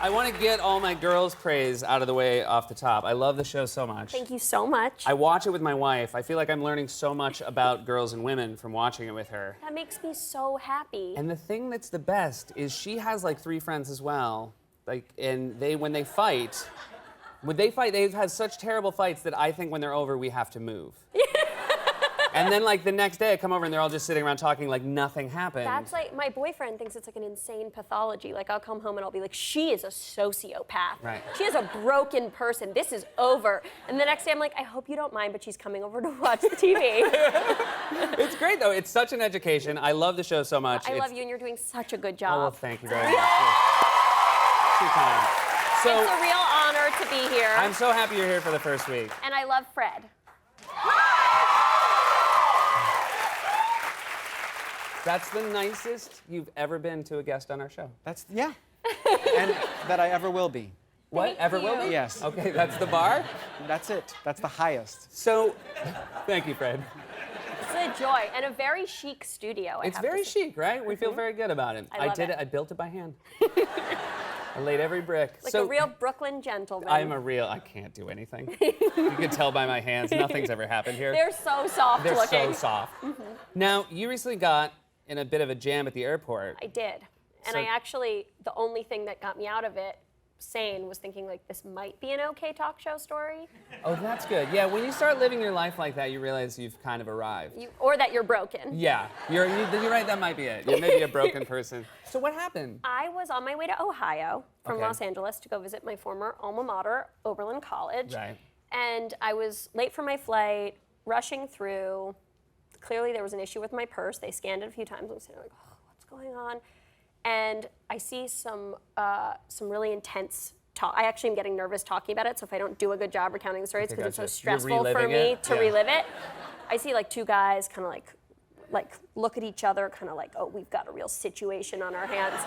I want to get all my girls' praise out of the way off the top. I love the show so much. Thank you so much. I watch it with my wife. I feel like I'm learning so much about girls and women from watching it with her. That makes me so happy. And the thing that's the best is she has like 3 friends as well. Like, and when they fight, they've had such terrible fights that I think when they're over, we have to move. And then, like, the next day I come over and they're all just sitting around talking like nothing happened. That's like, my boyfriend thinks it's like an insane pathology. Like, I'll come home and I'll be like, she is a sociopath. Right. She is a broken person. This is over. And the next day I'm like, I hope you don't mind, but she's coming over to watch the TV. It's great, though. It's such an education. I love the show so much. I love you, and you're doing such a good Oh, job. well, thank you very much. Too kind. So, It's a real honor to be here. I'm so happy you're here for the first week. And I love Fred. That's the nicest you've ever been to a guest on our show. Yeah. And that I ever will be. What? Thank Ever will you. be? Yes. Okay, that's the bar? That's it. That's the highest. So, thank you, Fred. It's a joy, and a very chic studio, It's I have very to say. chic, right? We feel very good about it. I love did it. it. I built it by hand. I laid every brick. Like so, a real Brooklyn gentleman. I can't do anything. You can tell by my hands, nothing's ever happened here. They're so soft They're looking. so soft. Now, you recently got in a bit of a jam at the airport. I did. And So- I actually, the only thing that got me out of it sane was thinking, like, this might be an okay talk show story. Oh, that's good. Yeah, when you start living your life like that, you realize you've kind of arrived. Or that you're broken. Yeah, you're right, that might be it. You're maybe a broken person. So what happened? I was on my way to Ohio from Okay. Los Angeles to go visit my former alma mater, Oberlin College. Right. And I was late for my flight, rushing through. Clearly there was an issue with my purse. They scanned it a few times. I was sitting there like, oh, what's going on? And I see some really intense talk. I actually am getting nervous talking about it, so if I don't do a good job recounting the stories, Okay, because it's so gotcha. You're stressful for reliving me it? to Yeah. relive it. I see like 2 guys kind of like look at each other, kind of like, oh, we've got a real situation on our hands.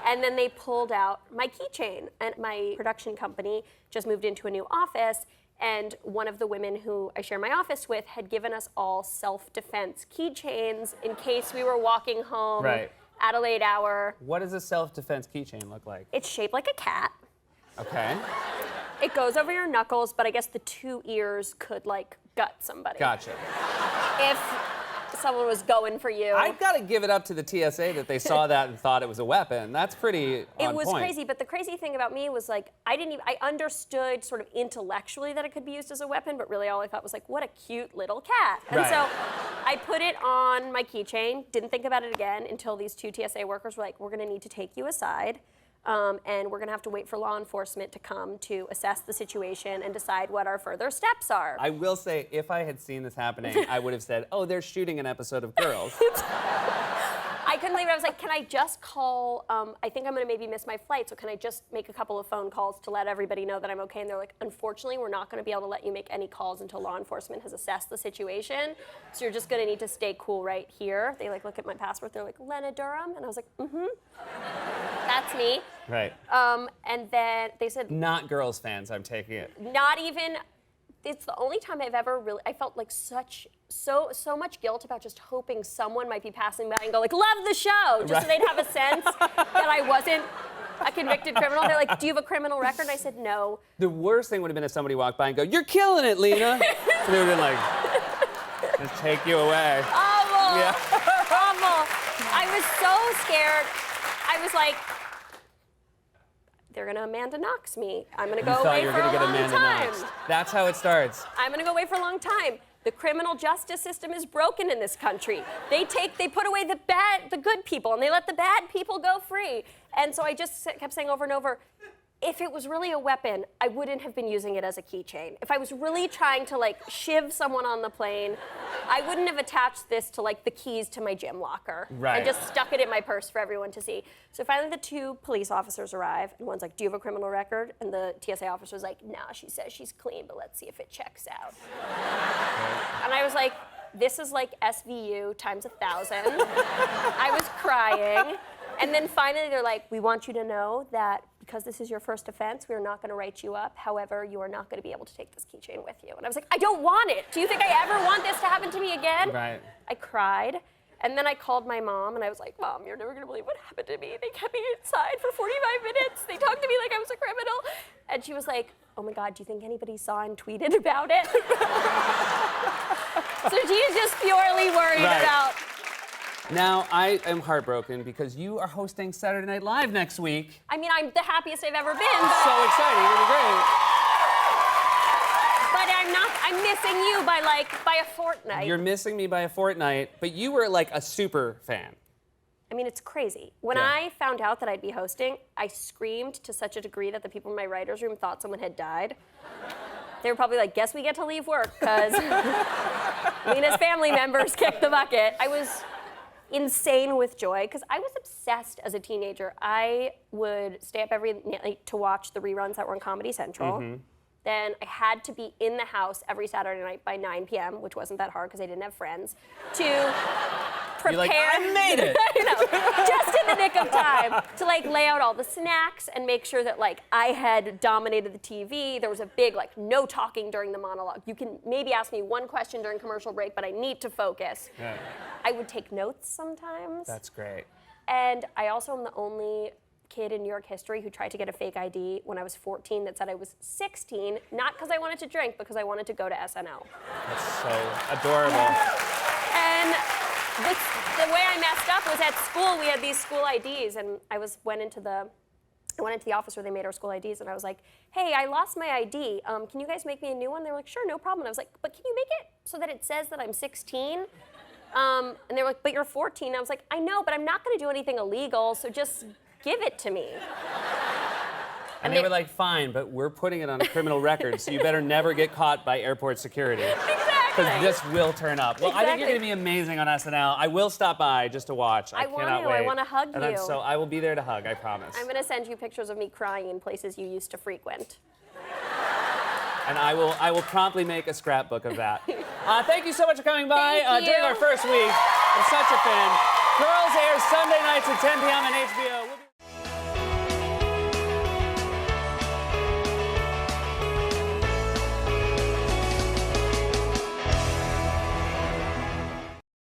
And then they pulled out my keychain. And my production company just moved into a new office, and one of the women who I share my office with had given us all self-defense keychains in case we were walking home Right. at a late hour. What does a self-defense keychain look like? It's shaped like a cat. Okay, It goes over your knuckles, but I guess the 2 ears could like gut somebody. gotcha. If someone was going for you. I've got to give it up to the TSA that they saw that and thought it was a weapon. That's pretty on It was point. crazy, but the crazy thing about me was like I understood sort of intellectually that it could be used as a weapon, but really all I thought was like, what a cute little cat. And Right. so I put it on my keychain, didn't think about it again until these 2 TSA workers were like, we're gonna need to take you aside. And we're gonna have to wait for law enforcement to come to assess the situation and decide what our further steps are. I will say, if I had seen this happening, I would have said, oh, they're shooting an episode of Girls. I couldn't believe it. I was like, can I just call, I think I'm gonna maybe miss my flight, so can I just make a couple of phone calls to let everybody know that I'm okay? And they're like, unfortunately, we're not gonna be able to let you make any calls until law enforcement has assessed the situation. So you're just gonna need to stay cool right here. They like look at my passport, they're like, Lena Durham? And I was like, that's me. Right. And then they said, Not Girls fans, I'm taking it. not even, it's the only time I've ever really, I felt like so much guilt about just hoping someone might be passing by and go like, love the show, just so Right. they'd have a sense that I wasn't a convicted criminal. They're like, do you have a criminal record? And I said, no. The worst thing would have been if somebody walked by and go, you're killing it, Lena. So they would have been like, just take you away. Awful. Yeah. Awful. I was so scared. I was like, they're gonna Amanda Knox me. I'm gonna go You thought away you were for a gonna get long Amanda time. Knox. That's how it starts. I'm gonna go away for a long time. The criminal justice system is broken in this country. They put away the good people, and they let the bad people go free. And so I just kept saying over and over, if it was really a weapon, I wouldn't have been using it as a keychain. If I was really trying to like shiv someone on the plane, I wouldn't have attached this to like the keys to my gym locker Right. and just stuck it in my purse for everyone to see. So finally the 2 police officers arrive, and one's like, do you have a criminal record? And the TSA officer's like, nah, she says she's clean, but let's see if it checks out. And I was like, this is like SVU times 1,000. I was crying. And then finally they're like, we want you to know that because this is your first offense, we are not going to write you up. However, you are not going to be able to take this keychain with you. And I was like, I don't want it. Do you think I ever want this to happen to me again? Right. I cried. And then I called my mom and I was like, Mom, you're never gonna believe what happened to me. They kept me inside for 45 minutes. They talked to me like I was a criminal. And she was like, oh my God, do you think anybody saw and tweeted about it? So she's just purely worried about. Now, I am heartbroken because you are hosting Saturday Night Live next week. I mean, I'm the happiest I've ever been. But, So exciting, it'll be great. but I'm missing you by a fortnight. You're missing me by a fortnight, but you were like a super fan. I mean, it's crazy. When Yeah. I found out that I'd be hosting, I screamed to such a degree that the people in my writer's room thought someone had died. They were probably like, guess we get to leave work, because Lena's family members kicked the bucket. I was insane with joy, because I was obsessed as a teenager. I would stay up every night to watch the reruns that were on Comedy Central. Then I had to be in the house every Saturday night by 9 p.m., which wasn't that hard because I didn't have friends, to prepare. You're like, I made it. I know, just in the nick of time to lay out all the snacks and make sure that I had dominated the TV. There was a big no talking during the monologue. You can maybe ask me one question during commercial break, but I need to focus. Yeah. I would take notes sometimes. That's great. And I also am the only kid in New York history who tried to get a fake ID when I was 14 that said I was 16, not because I wanted to drink, because I wanted to go to SNL. That's so adorable. And the way I messed up was at school, we had these school IDs, and I went into the office where they made our school IDs, and I was like, hey, I lost my ID. Can you guys make me a new one? They were like, sure, no problem. And I was like, but can you make it so that it says that I'm 16? And they were like, but you're 14. And I was like, I know, but I'm not going to do anything illegal, so just give it to me. And they were like, fine, but we're putting it on a criminal record, so you better never get caught by airport security. Exactly. Because this will turn up. Well, I think you're Exactly. going to be amazing on SNL. I will stop by just to watch. I want cannot to. wait. I want to hug and you. So I will be there to hug, I promise. I'm going to send you pictures of me crying in places you used to frequent. And I will promptly make a scrapbook of that. Thank you so much for coming by Thank during you. our first week. I'm such a fan. Girls airs Sunday nights at 10 p.m. on HBO.